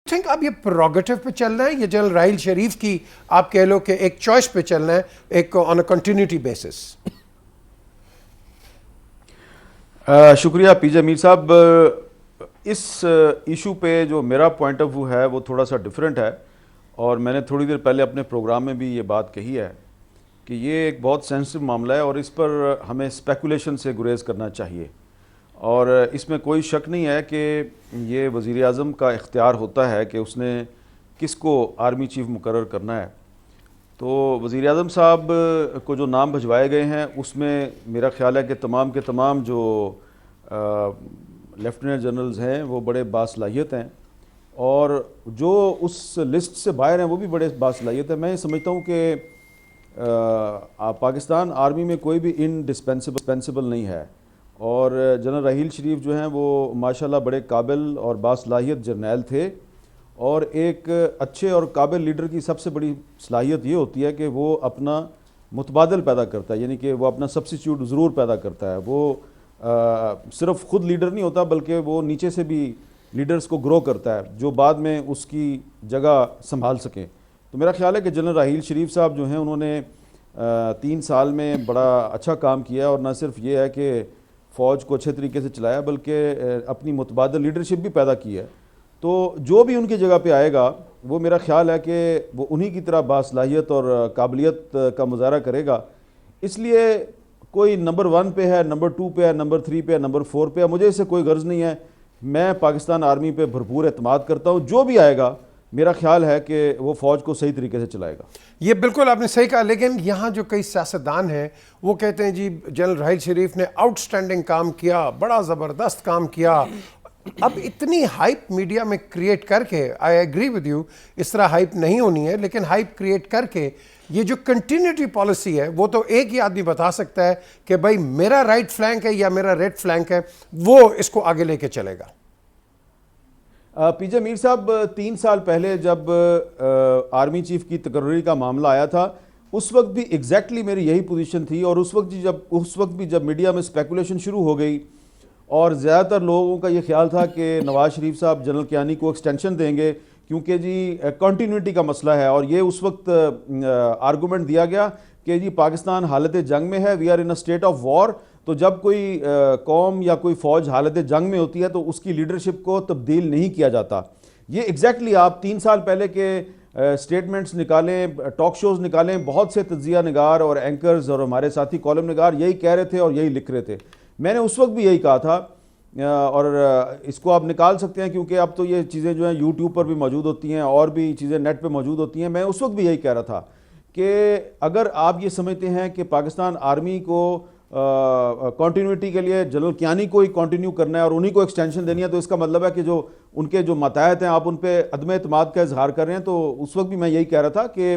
Think اب یہ پروگیٹو پہ چل رہا ہے یا جنرل راحیل شریف کی آپ کہہ لو کہ ایک چوائس پہ چل رہا ہے ایک آن اے کنٹینیوٹی بیسس؟ شکریہ پی جے میر صاحب. اس ایشو پہ جو میرا پوائنٹ آف ویو ہے وہ تھوڑا سا ڈیفرنٹ ہے، اور میں نے تھوڑی دیر پہلے اپنے پروگرام میں بھی یہ بات کہی ہے کہ یہ ایک بہت سینسٹیو معاملہ ہے اور اس پر ہمیں اسپیکولیشن سے گریز کرنا چاہیے. اور اس میں کوئی شک نہیں ہے کہ یہ وزیر اعظم کا اختیار ہوتا ہے کہ اس نے کس کو آرمی چیف مقرر کرنا ہے. تو وزیر اعظم صاحب کو جو نام بھجوائے گئے ہیں اس میں میرا خیال ہے کہ تمام کے تمام جو لیفٹیننٹ جنرلز ہیں وہ بڑے باصلاحیت ہیں، اور جو اس لسٹ سے باہر ہیں وہ بھی بڑے باصلاحیت ہیں. میں یہ سمجھتا ہوں کہ پاکستان آرمی میں کوئی بھی انڈسپینسیبل نہیں ہے، اور جنرل راحیل شریف جو ہیں وہ ماشاءاللہ بڑے قابل اور باصلاحیت جرنیل تھے. اور ایک اچھے اور قابل لیڈر کی سب سے بڑی صلاحیت یہ ہوتی ہے کہ وہ اپنا متبادل پیدا کرتا ہے، یعنی کہ وہ اپنا سبسٹیچیوٹ ضرور پیدا کرتا ہے. وہ صرف خود لیڈر نہیں ہوتا بلکہ وہ نیچے سے بھی لیڈرز کو گرو کرتا ہے جو بعد میں اس کی جگہ سنبھال سکیں. تو میرا خیال ہے کہ جنرل راحیل شریف صاحب جو ہیں انہوں نے 3 سال میں بڑا اچھا کام کیا، اور نہ صرف یہ ہے کہ فوج کو اچھے طریقے سے چلایا بلکہ اپنی متبادل لیڈرشپ بھی پیدا کی ہے. تو جو بھی ان کی جگہ پہ آئے گا وہ میرا خیال ہے کہ وہ انہی کی طرح باصلاحیت اور قابلیت کا مظاہرہ کرے گا. اس لیے کوئی نمبر 1 پہ ہے، نمبر 2 پہ ہے، نمبر 3 پہ ہے، نمبر 4 پہ ہے، مجھے اس سے کوئی غرض نہیں ہے. میں پاکستان آرمی پہ بھرپور اعتماد کرتا ہوں. جو بھی آئے گا میرا خیال ہے کہ وہ فوج کو صحیح طریقے سے چلائے گا. یہ بالکل آپ نے صحیح کہا، لیکن یہاں جو کئی سیاستدان ہیں وہ کہتے ہیں جی جنرل راحیل شریف نے آؤٹ سٹینڈنگ کام کیا، بڑا زبردست کام کیا. اب اتنی ہائپ میڈیا میں کریٹ کر کے، آئی ایگری ود یو، اس طرح ہائپ نہیں ہونی ہے، لیکن ہائپ کریٹ کر کے یہ جو کنٹینیوٹی پالیسی ہے وہ تو ایک ہی آدمی بتا سکتا ہے کہ بھائی میرا رائٹ فلینک ہے یا میرا ریڈ فلینک ہے، وہ اس کو آگے لے کے چلے گا. پی جے میر صاحب 3 سال پہلے جب آرمی چیف کی تقرری کا معاملہ آیا تھا اس وقت بھی ایگزیکٹلی میری یہی پوزیشن تھی، اور اس وقت بھی جب میڈیا میں اسپیکولیشن شروع ہو گئی اور زیادہ تر لوگوں کا یہ خیال تھا کہ نواز شریف صاحب جنرل کیانی کو ایکسٹینشن دیں گے کیونکہ جی کنٹینیوٹی کا مسئلہ ہے. اور یہ اس وقت آرگومنٹ دیا گیا کہ جی پاکستان حالت جنگ میں ہے، we are in a state of war. تو جب کوئی قوم یا کوئی فوج حالت جنگ میں ہوتی ہے تو اس کی لیڈرشپ کو تبدیل نہیں کیا جاتا. یہ ایگزیکٹلی آپ 3 سال پہلے کے سٹیٹمنٹس نکالیں، ٹاک شوز نکالیں، بہت سے تجزیہ نگار اور اینکرز اور ہمارے ساتھی کالم نگار یہی کہہ رہے تھے اور یہی لکھ رہے تھے. میں نے اس وقت بھی یہی کہا تھا، اور اس کو آپ نکال سکتے ہیں کیونکہ اب تو یہ چیزیں جو ہیں یوٹیوب پر بھی موجود ہوتی ہیں اور بھی چیزیں نیٹ پہ موجود ہوتی ہیں. میں اس وقت بھی یہی کہہ رہا تھا کہ اگر آپ یہ سمجھتے ہیں کہ پاکستان آرمی کو کنٹینیوٹی کے لیے جنرل کیانی کو ہی کنٹینیو کرنا ہے اور انہی کو ایکسٹینشن دینی ہے، تو اس کا مطلب ہے کہ جو ان کے جو متاحت ہیں آپ ان پہ عدم اعتماد کا اظہار کر رہے ہیں. تو اس وقت بھی میں یہی کہہ رہا تھا کہ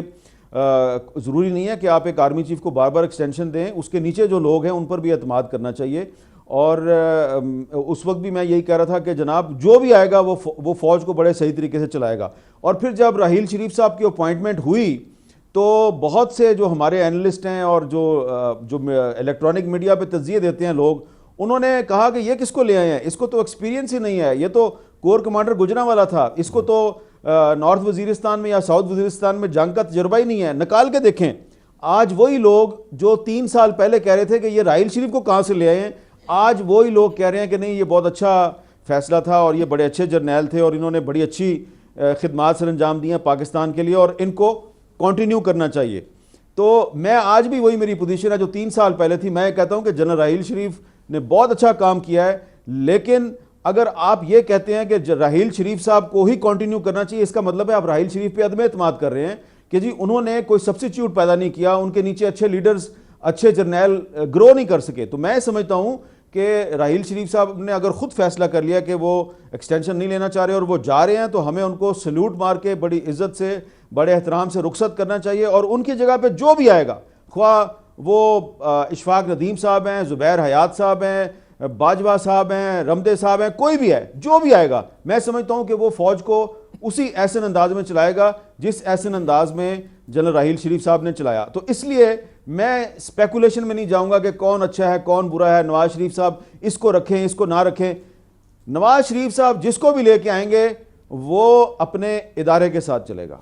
ضروری نہیں ہے کہ آپ ایک آرمی چیف کو بار بار ایکسٹینشن دیں، اس کے نیچے جو لوگ ہیں ان پر بھی اعتماد کرنا چاہیے. اور اس وقت بھی میں یہی کہہ رہا تھا کہ جناب جو بھی آئے گا وہ فوج کو بڑے صحیح طریقے سے چلائے گا. اور پھر جب راحیل شریف صاحب کی اپوائنٹمنٹ ہوئی تو بہت سے جو ہمارے اینالسٹ ہیں اور جو الیکٹرانک میڈیا پہ تجزیے دیتے ہیں لوگ، انہوں نے کہا کہ یہ کس کو لے آئے ہیں، اس کو تو ایکسپیرینس ہی نہیں ہے، یہ تو کور کمانڈر گجرانوالہ تھا، اس کو تو نارتھ وزیرستان میں یا ساؤتھ وزیرستان میں جنگ کا تجربہ ہی نہیں ہے. نکال کے دیکھیں آج وہی لوگ جو 3 سال پہلے کہہ رہے تھے کہ یہ راحیل شریف کو کہاں سے لے آئے ہیں، آج وہی لوگ کہہ رہے ہیں کہ نہیں یہ بہت اچھا فیصلہ تھا اور یہ بڑے اچھے جرنیل تھے اور انہوں نے بڑی اچھی خدمات سر انجام دی ہیں پاکستان کے لیے اور ان کو کنٹینیو کرنا چاہیے. تو میں آج بھی وہی میری پوزیشن ہے جو 3 سال پہلے تھی. میں کہتا ہوں کہ جنرل راحیل شریف نے بہت اچھا کام کیا ہے، لیکن اگر آپ یہ کہتے ہیں کہ راحیل شریف صاحب کو ہی کنٹینیو کرنا چاہیے، اس کا مطلب ہے آپ راحیل شریف پہ عدم اعتماد کر رہے ہیں کہ جی انہوں نے کوئی سبسٹیچیوٹ پیدا نہیں کیا، ان کے نیچے اچھے لیڈرز، اچھے جرنیل گرو نہیں کر سکے. تو میں سمجھتا ہوں کہ راحیل شریف صاحب نے اگر خود فیصلہ کر لیا کہ وہ ایکسٹینشن نہیں لینا چاہ رہے اور وہ جا رہے ہیں تو ہمیں ان کو سلیوٹ مار کے بڑی عزت سے بڑے احترام سے رخصت کرنا چاہیے. اور ان کی جگہ پہ جو بھی آئے گا، خواہ وہ اشفاق ندیم صاحب ہیں، زبیر حیات صاحب ہیں، باجوہ صاحب ہیں، رمدے صاحب ہیں، کوئی بھی ہے، جو بھی آئے گا، میں سمجھتا ہوں کہ وہ فوج کو اسی احسن انداز میں چلائے گا جس احسن انداز میں جنرل راحیل شریف صاحب نے چلایا. تو اس لیے میں اسپیکولیشن میں نہیں جاؤں گا کہ کون اچھا ہے کون برا ہے. نواز شریف صاحب اس کو رکھیں اس کو نہ رکھیں، نواز شریف صاحب جس کو بھی لے کے آئیں گے وہ اپنے ادارے کے ساتھ چلے گا.